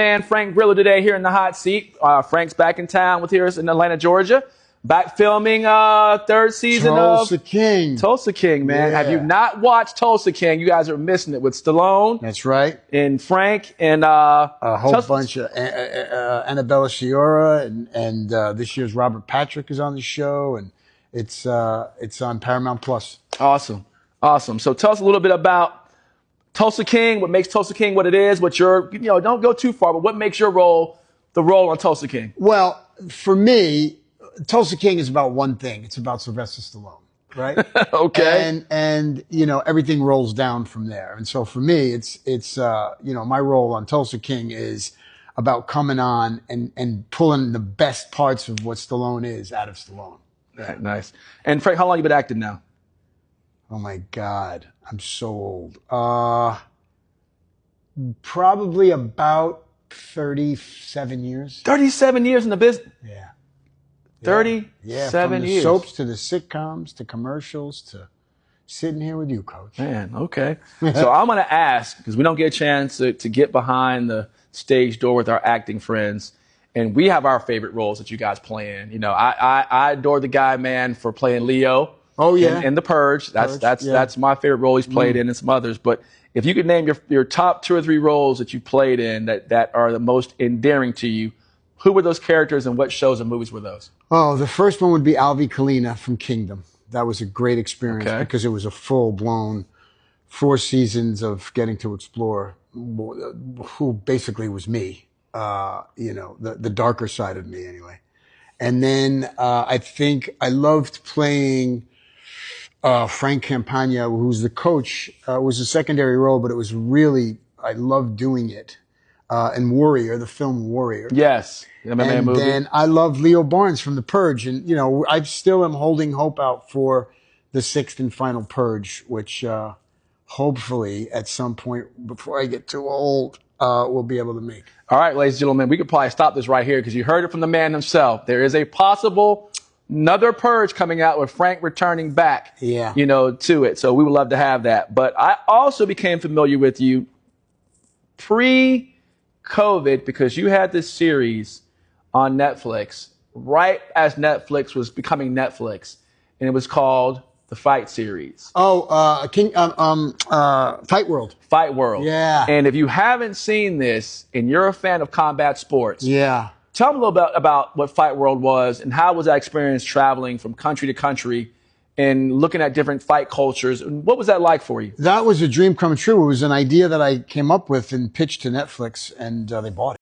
Man, Frank Grillo today here in the hot seat. Frank's back in town with us in Atlanta, Georgia. Back filming third season Tulsa King. Tulsa King, man. Yeah. Have you not watched Tulsa King? You guys are missing it with Stallone. That's right. And Frank and a whole bunch of Annabella Sciorra and this year's Robert Patrick is on the show, and it's on Paramount Plus. Awesome. So tell us a little bit about Tulsa King, what makes Tulsa King what it is, what your, don't go too far, but what makes your role the role on Tulsa King? Well, for me, Tulsa King is about one thing. It's about Sylvester Stallone, right? Okay. And everything rolls down from there. And so for me, it's my role on Tulsa King is about coming on and pulling the best parts of what Stallone is out of Stallone. Right, nice. And Frank, how long you been acting now? Oh my God, I'm so old. Probably about 37 years. 37 years in the business? Yeah. 37 from the years. Soaps to the sitcoms to commercials to sitting here with you, Coach. Man, okay. So I'm going to ask, because we don't get a chance to get behind the stage door with our acting friends, and we have our favorite roles that you guys play in. I adore the guy, man, for playing Leo. Oh yeah, in The Purge. That's my favorite role he's played in, and some others. But if you could name your top 2 or 3 roles that you played in that are the most endearing to you, who were those characters and what shows and movies were those? Oh, the first one would be Alvy Kalina from Kingdom. That was a great experience because it was a full-blown 4 seasons of getting to explore who basically was me, the darker side of me anyway. And then I think I loved playing Frank Campagna, who's the coach. It was a secondary role, but it was really, I loved doing it. And Warrior, the film Warrior. Yes. MMA movie. And I love Leo Barnes from The Purge. And, I still am holding hope out for the 6th and final Purge, which hopefully at some point before I get too old, we'll be able to make. All right, ladies and gentlemen, we could probably stop this right here because you heard it from the man himself. There is a possible another Purge coming out with Frank returning back, to it. So we would love to have that. But I also became familiar with you pre-COVID because you had this series on Netflix right as Netflix was becoming Netflix, and it was called The Fight Series. Fight World. Fight World. Yeah. And if you haven't seen this and you're a fan of combat sports, tell me a little bit about what Fight World was and how was that experience traveling from country to country and looking at different fight cultures. And what was that like for you? That was a dream come true. It was an idea that I came up with and pitched to Netflix, and they bought it.